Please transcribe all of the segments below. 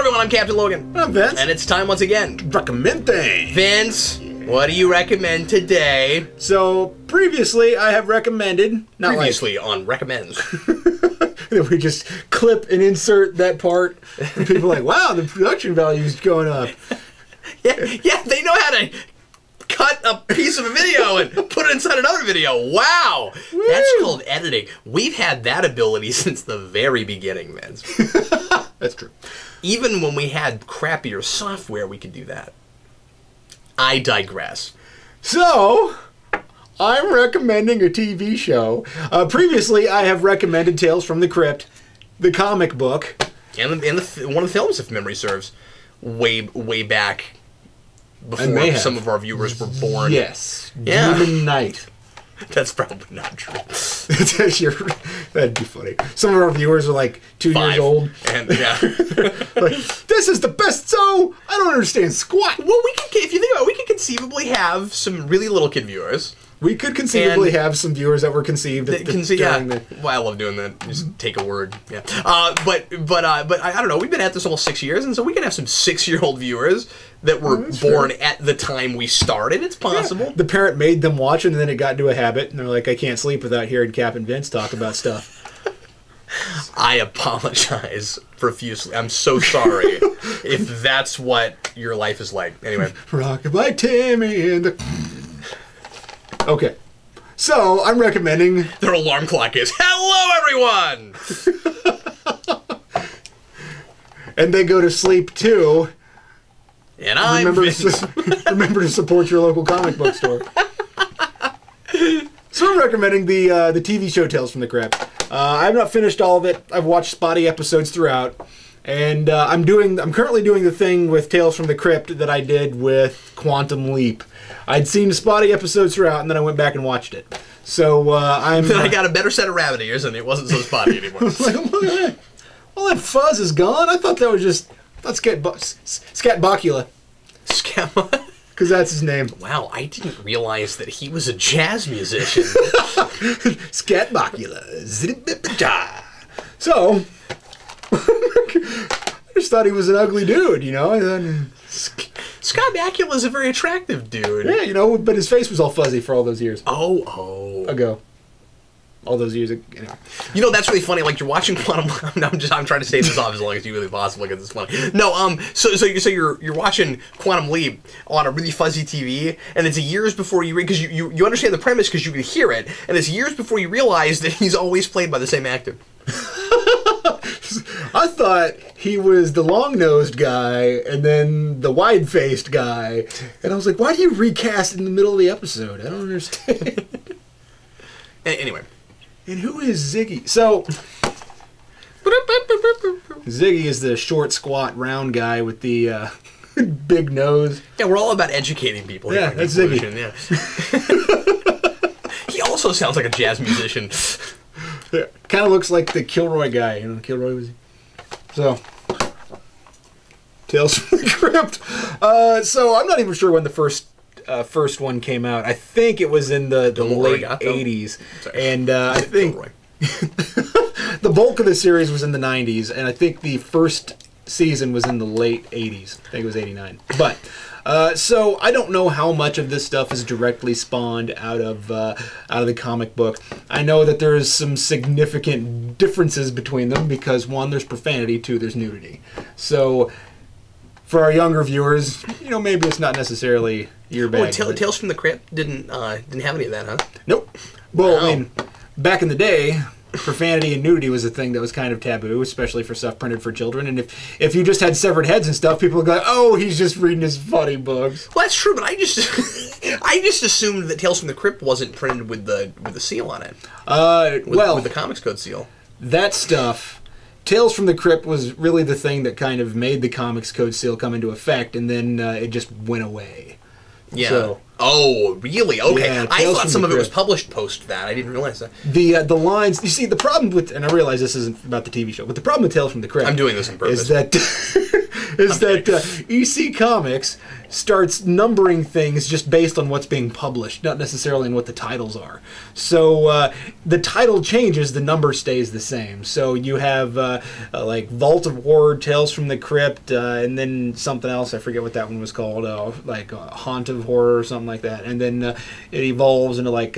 everyone, I'm Captain Logan. I'm Vince. And it's time once again. Recommend things. Vince, what do you recommend today? So, previously I have recommended... Previously on Recommends. We just clip and insert that part. And people are like, wow, the production value is going up. Yeah, they know how to cut a piece of a video and put it inside another video. Wow. Woo. That's called editing. We've had that ability since the very beginning, Vince. That's true. Even when we had crappier software, we could do that. I digress. So, I'm recommending a TV show. Previously, I have recommended Tales from the Crypt, the comic book. And one of the films, if memory serves, way back before some of our viewers were born. Yes. Yeah. Demon Knight. That's probably not true. That'd be funny. Some of our viewers are like 2 years old. And yeah. Like, this is the best show! I don't understand squat! Well, if you think about it, we could conceivably have some really little kid viewers. We could conceivably have some viewers that were conceived at Well, I love doing that. Just take a word. Yeah. But I don't know. We've been at this almost 6 years, and so we can have some 6-year-old viewers that were born at the time we started. It's possible. Yeah. The parent made them watch, and then it got into a habit, and they're like, I can't sleep without hearing Cap and Vince talk about stuff. I apologize profusely. I'm so sorry if that's what your life is like. Anyway. Rockabye Timmy and the... Okay. So, I'm recommending... Their alarm clock is, hello, everyone! And they go to sleep, too. And I'm remember to support your local comic book store. So I'm recommending the TV show Tales from the Crypt. I've not finished all of it. I've watched spotty episodes throughout, and I'm currently doing the thing with Tales from the Crypt that I did with Quantum Leap. I'd seen spotty episodes throughout, and then I went back and watched it. So I'm. Then I got a better set of rabbit ears, and it wasn't so spotty anymore. Like, well, that fuzz is gone. I thought that was just Scatbocula. Because that's his name. Wow, I didn't realize that he was a jazz musician. Scatbocula. So, I just thought he was an ugly dude, you know? Scott Bakula's a very attractive dude. Yeah, you know, but his face was all fuzzy for all those years. Ago. All those years ago. Anyway. You know, that's really funny. Like, you're watching Quantum... I'm trying to stay this off as long as humanly possible because it's funny. No, so you're watching Quantum Leap on a really fuzzy TV, and it's years before you... Because you understand the premise because you can hear it, and it's years before you realize that he's always played by the same actor. I thought he was the long-nosed guy and then the wide-faced guy. And I was like, why do you recast in the middle of the episode? I don't understand. Anyway. And who is Ziggy? So, Ziggy is the short, squat, round guy with the big nose. Yeah, we're all about educating people. Yeah, that's Ziggy. Yeah. He also sounds like a jazz musician. Yeah, kind of looks like the Kilroy guy. You know, Kilroy was. So, Tales from the Crypt. So I'm not even sure when the first one came out. I think it was in the late 80s. And I think the bulk of the series was in the 90s, and I think the first season was in the late 80s. I think it was 89. But, so I don't know how much of this stuff is directly spawned out of the comic book. I know that there's some significant differences between them because, one, there's profanity, two, there's nudity. So, for our younger viewers, you know, maybe it's not necessarily your bag. Tales from the Crypt didn't have any of that, huh? Nope. Well, I mean, back in the day, profanity and nudity was a thing that was kind of taboo, especially for stuff printed for children. And if you just had severed heads and stuff, people would go, "Oh, he's just reading his funny books." Well, that's true, but I just assumed that Tales from the Crypt wasn't printed with the seal on it. With the Comics Code seal. That stuff. Tales from the Crypt was really the thing that kind of made the Comics Code seal come into effect, and then it just went away. Yeah. So, Oh, really? Okay. Yeah, I Tales thought from some the of it was Crypt. published post that. I didn't realize that. The lines, you see, the problem with, and I realize this isn't about the TV show, but the problem with Tales from the Crypt, I'm doing this on purpose. is that EC Comics starts numbering things just based on what's being published, not necessarily in what the titles are. So the title changes, the number stays the same. So you have like Vault of Horror, Tales from the Crypt, and then something else, I forget what that one was called, like Haunt of Horror or something like that. And then it evolves into like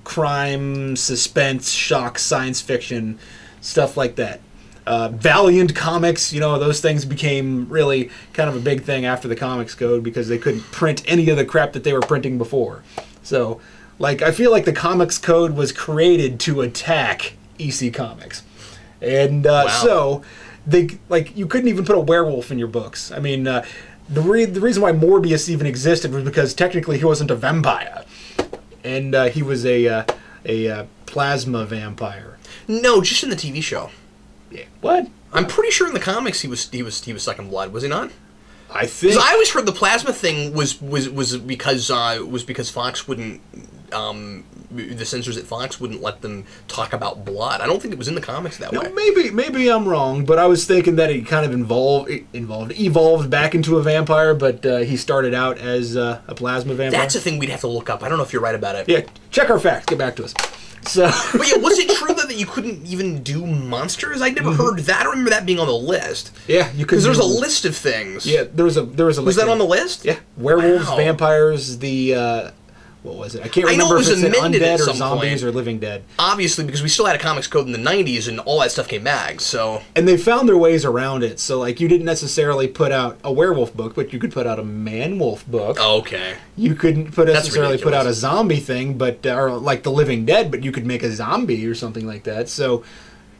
crime, suspense, shock, science fiction, stuff like that. Valiant Comics, you know, those things became really kind of a big thing after the Comics Code because they couldn't print any of the crap that they were printing before. So, like, I feel like the Comics Code was created to attack EC Comics. And so, they, like, you couldn't even put a werewolf in your books. I mean, the reason why Morbius even existed was because technically he wasn't a vampire. And he was a plasma vampire. No, just in the TV show. Yeah. What? I'm pretty sure in the comics he was sucking blood. Was he not? I think. Because I always heard the plasma thing was because Fox wouldn't. The censors at Fox wouldn't let them talk about blood. I don't think it was in the comics that way. Maybe I'm wrong, but I was thinking that he kind of evolved back into a vampire, but he started out as a plasma vampire. That's a thing we'd have to look up. I don't know if you're right about it. Yeah, check our facts. Get back to us. So, but yeah, was it true that you couldn't even do monsters? I never heard that. I remember that being on the list. Yeah, you could. Because there's a list of things. Yeah, there was a list. Was that on the list? Yeah, werewolves, Wow. vampires, what was it? I can't remember if it's undead or zombies or living dead. Obviously, because we still had a comics code in the 90s and all that stuff came back, so... And they found their ways around it. So, like, you didn't necessarily put out a werewolf book, but you could put out a man-wolf book. Okay. You couldn't necessarily put out a zombie thing, but or like the living dead, but you could make a zombie or something like that. So...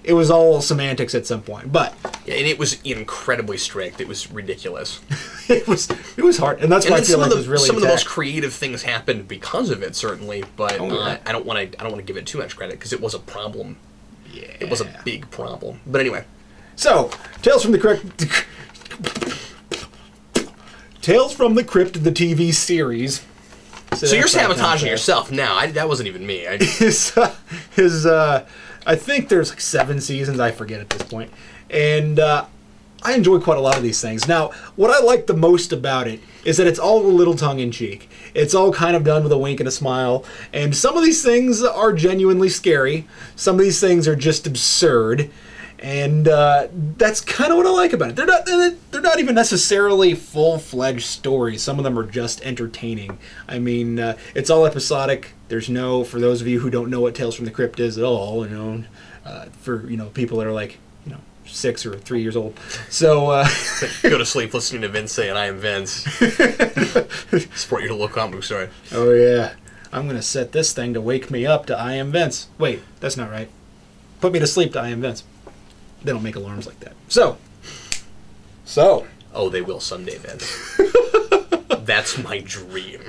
It was all semantics at some point, but yeah, and it was incredibly strict. It was ridiculous. it was hard, and that's why I feel like it was really some of the most creative things happened because of it, certainly. But yeah. I don't want to give it too much credit because it was a problem. Yeah, it was a big problem. But anyway, so Tales from the Crypt, the TV series. So you're sabotaging yourself now. That wasn't even me. I think there's like 7 seasons, I forget at this point. And I enjoy quite a lot of these things. Now, what I like the most about it is that it's all a little tongue-in-cheek. It's all kind of done with a wink and a smile. And some of these things are genuinely scary. Some of these things are just absurd. And that's kind of what I like about it. They're not even necessarily full-fledged stories. Some of them are just entertaining. I mean, it's all episodic. There's no, for those of you who don't know what Tales from the Crypt is at all, for people that are like 6 or 3 years old. So go to sleep listening to Vince saying, "I am Vince." Support your local comic book store. Oh yeah, I'm gonna set this thing to wake me up to "I am Vince." Wait, that's not right. Put me to sleep to "I am Vince." They don't make alarms like that. So. Oh, they will someday, Vince. That's my dream.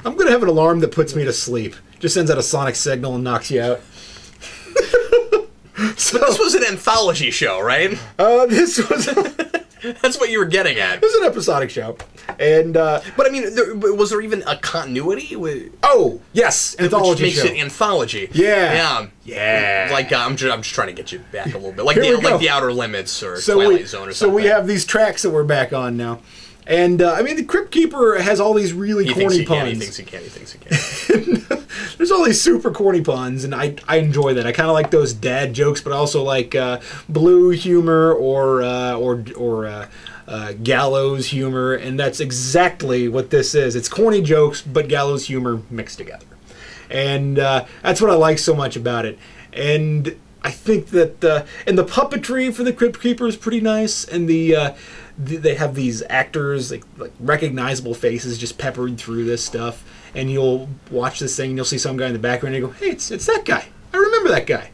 I'm going to have an alarm that puts me to sleep. Just sends out a sonic signal and knocks you out. So, but this was an anthology show, right? This was... That's what you were getting at. It was an episodic show. And, but I mean, was there even a continuity? Oh, yes. Anthology which makes show. it anthology. Yeah. Yeah. Like, I'm just trying to get you back a little bit. Like the Outer Limits or Twilight Zone or something. So we have these tracks that we're back on now. And, I mean, the Crypt Keeper has all these really corny puns. He thinks he can. There's all these super corny puns, and I enjoy that. I kind of like those dad jokes, but I also like blue humor or gallows humor, and that's exactly what this is. It's corny jokes, but gallows humor mixed together. And that's what I like so much about it. And I think that, and the puppetry for the Crypt Keeper is pretty nice, and they have these actors, like recognizable faces just peppered through this stuff, and you'll watch this thing and you'll see some guy in the background and you go, hey, it's that guy. I remember that guy.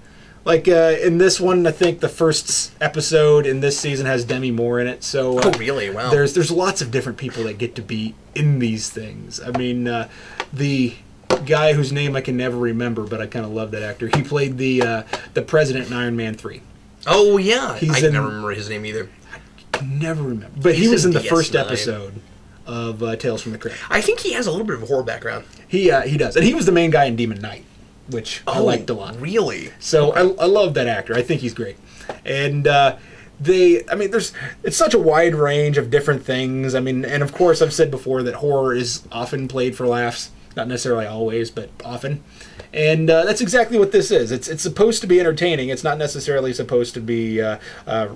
Like in this one, I think the first episode in this season has Demi Moore in it. So oh, really? Wow. There's lots of different people that get to be in these things. I mean, the guy whose name I can never remember, but I kind of love that actor. He played the president in Iron Man 3. Oh yeah, I never remember his name either. I can never remember, but he was in the first episode of Tales from the Crypt. I think he has a little bit of a horror background. He does, and he was the main guy in Demon Knight, which I liked a lot. Really? So I love that actor. I think he's great, and it's such a wide range of different things. I mean, and of course, I've said before that horror is often played for laughs, not necessarily always, but often. And that's exactly what this is. It's supposed to be entertaining. It's not necessarily supposed to be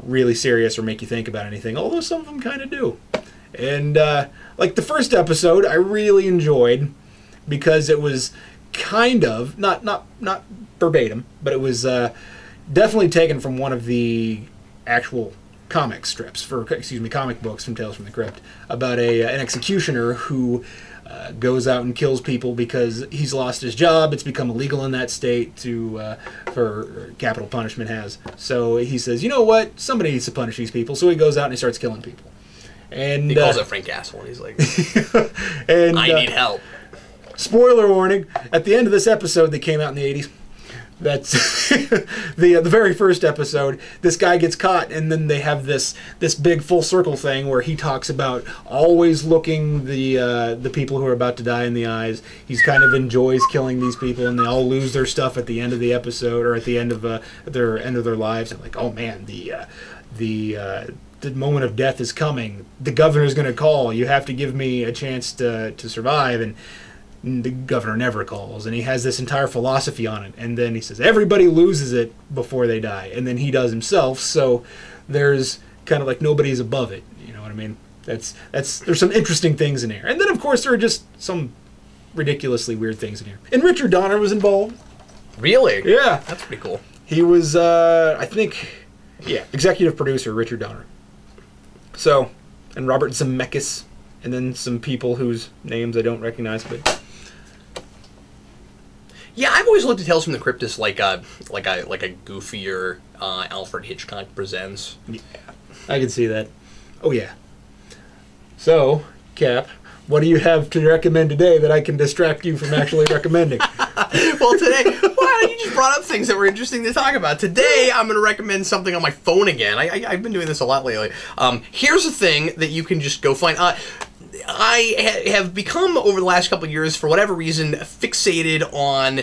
really serious or make you think about anything, although some of them kind of do. And like the first episode, I really enjoyed because it was kind of, not verbatim, but it was definitely taken from one of the actual comic books from Tales from the Crypt about an executioner who goes out and kills people because he's lost his job. It's become illegal in that state for capital punishment has. So he says, you know what? Somebody needs to punish these people. So he goes out and he starts killing people. And he calls it Frank Castle, and he's like, I need help. Spoiler warning, at the end of this episode that came out in the 80s, that's the very first episode, this guy gets caught, and then they have this big full circle thing where he talks about always looking the people who are about to die in the eyes. He kind of enjoys killing these people, and they all lose their stuff at the end of the episode, or at the end of their lives. And like, oh man, the moment of death is coming. The governor's going to call. You have to give me a chance to survive. And the governor never calls, and he has this entire philosophy on it. And then he says everybody loses it before they die, and then he does himself. So there's kind of like nobody's above it. You know what I mean? There's some interesting things in here, and then of course there are just some ridiculously weird things in here. And Richard Donner was involved. Really? Yeah, that's pretty cool. He was, I think, executive producer Richard Donner. So, and Robert Zemeckis, and then some people whose names I don't recognize, but. Yeah, I've always looked at Tales from the Crypt as like a goofier Alfred Hitchcock Presents. Yeah, I can see that. Oh yeah. So, Cap, what do you have to recommend today that I can distract you from actually recommending? Well, today, you just brought up things that were interesting to talk about. Today, I'm going to recommend something on my phone again. I've been doing this a lot lately. Here's a thing that you can just go find. I have become, over the last couple of years, for whatever reason, fixated on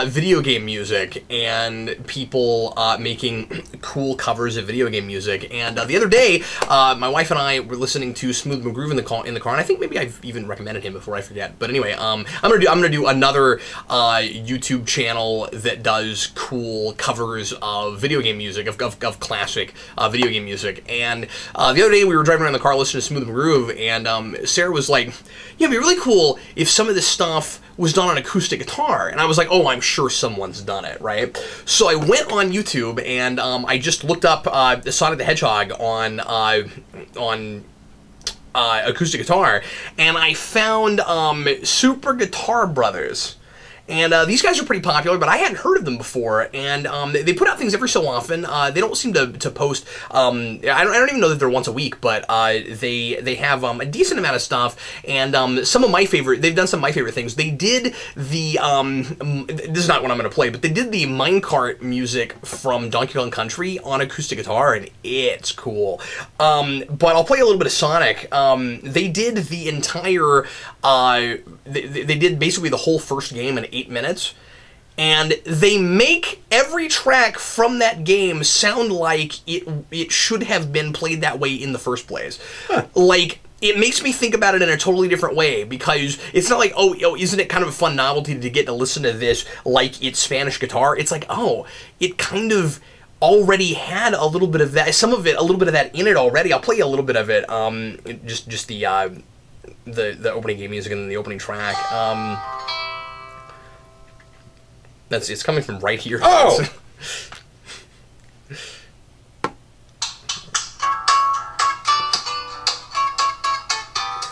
video game music and people making cool covers of video game music. And the other day, my wife and I were listening to Smooth McGroove in the car, and I think maybe I've even recommended him before, I forget. But anyway, I'm gonna do another YouTube channel that does cool covers of video game music, of classic video game music. And the other day, we were driving around the car listening to Smooth McGroove, and Sarah was like, yeah, it'd be really cool if some of this stuff was done on acoustic guitar. And I was like, oh, I'm sure someone's done it, right? So I went on YouTube, and I just looked up Sonic the Hedgehog on acoustic guitar, and I found Super Guitar Brothers. And these guys are pretty popular, but I hadn't heard of them before. And they put out things every so often. They don't seem to post. I don't even know that they're once a week, but they have a decent amount of stuff. And some of my favorite, they've done some of my favorite things. They did the this is not what I'm going to play, but they did the minecart music from Donkey Kong Country on acoustic guitar, and it's cool. But I'll play a little bit of Sonic. They did the entire. They did basically the whole first game in 8 minutes, and they make every track from that game sound like it should have been played that way in the first place. Huh. Like, it makes me think about it in a totally different way, because it's not like, oh, isn't it kind of a fun novelty to get to listen to this like it's Spanish guitar? It's like, oh, it kind of already had a little bit of that, a little bit of that in it already. I'll play you a little bit of it, just the opening game music and then the opening track. It's coming from right here. Oh!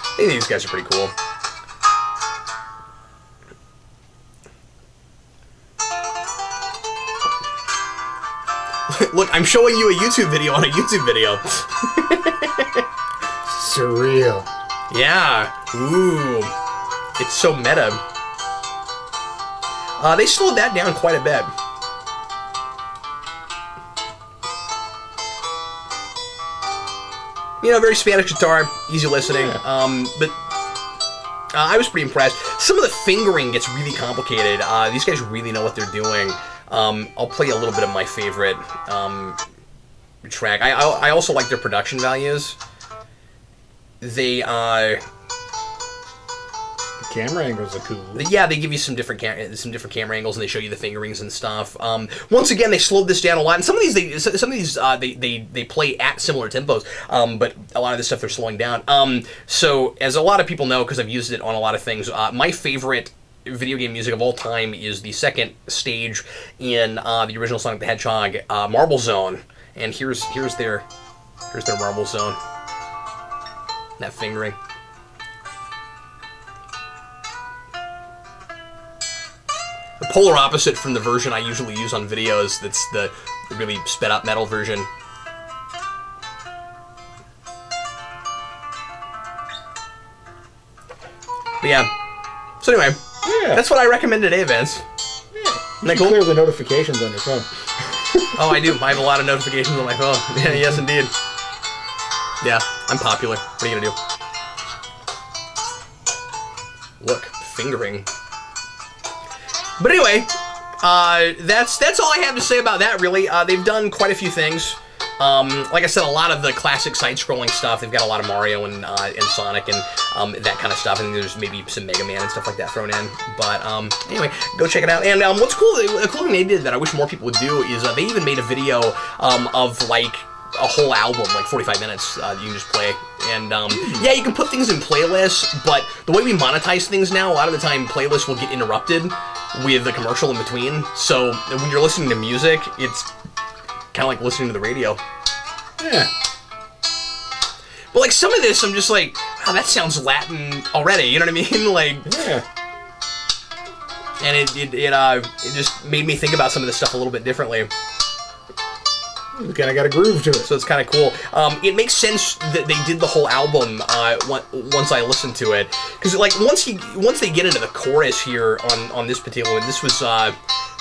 I think these guys are pretty cool. Look, I'm showing you a YouTube video on a YouTube video. Surreal. Yeah. Ooh. It's so meta. They slowed that down quite a bit. You know, very Spanish guitar, easy listening. Yeah. But I was pretty impressed. Some of the fingering gets really complicated. These guys really know what they're doing. I'll play a little bit of my favorite track. I also like their production values. They camera angles are cool. Yeah, they give you some different camera angles, and they show you the fingerings and stuff. Once again, they slowed this down a lot, and some of these they play at similar tempos, but a lot of this stuff they're slowing down. So as a lot of people know, because I've used it on a lot of things, my favorite video game music of all time is the second stage in the original Sonic the Hedgehog, Marble Zone, and here's their Marble Zone. That fingering. The polar opposite from the version I usually use on videos. That's the really sped up metal version. But yeah. So anyway, that's what I recommend today, Vince. Yeah. You clear the notifications on your phone. Oh, I do. I have a lot of notifications on my phone. Yeah, yes, indeed. Yeah, I'm popular. What are you gonna do? Look, fingering. But anyway, that's all I have to say about that, really. They've done quite a few things. Like I said, a lot of the classic side-scrolling stuff. They've got a lot of Mario and Sonic and that kind of stuff. And there's maybe some Mega Man and stuff like that thrown in. But anyway, go check it out. And what's cool, a cool thing they did that I wish more people would do is they even made a video of like a whole album, like 45 minutes, you can just play. And yeah, you can put things in playlists, but the way we monetize things now, a lot of the time playlists will get interrupted with the commercial in between. So when you're listening to music, it's kind of like listening to the radio. Yeah. But like some of this, I'm just like, wow, that sounds Latin already. You know what I mean? Like, yeah. And it just made me think about some of this stuff a little bit differently. It's kind of got a groove to it. So it's kind of cool. It makes sense that they did the whole album once I listened to it, because like once they get into the chorus here on this particular one, this was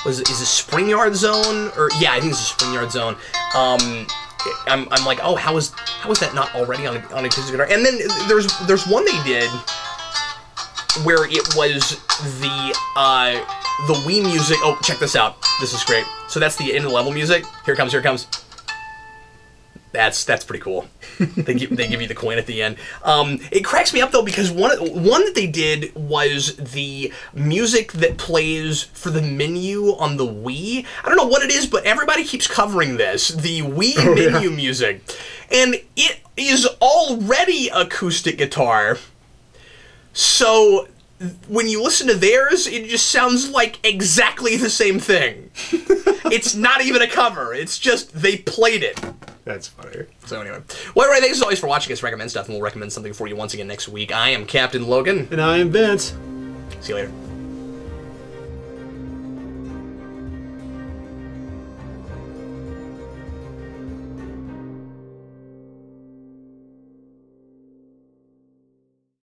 is it Spring Yard Zone, or yeah, I think it's a Spring Yard Zone. I'm like, oh, how is that not already on acoustic guitar? And then there's one they did where it was the Wii music. Oh, check this out. This is great. So that's the end of the level music. Here it comes. Here it comes. That's pretty cool. They give you the coin at the end. It cracks me up though, because one that they did was the music that plays for the menu on the Wii. I don't know what it is, but everybody keeps covering this, the Wii menu music, and it is already acoustic guitar. So when you listen to theirs, it just sounds like exactly the same thing. It's not even a cover. It's just they played it. That's funny. So anyway. Well, anyway, thanks as always for watching us recommend stuff, and we'll recommend something for you once again next week. I am Captain Logan. And I am Vince. See you later.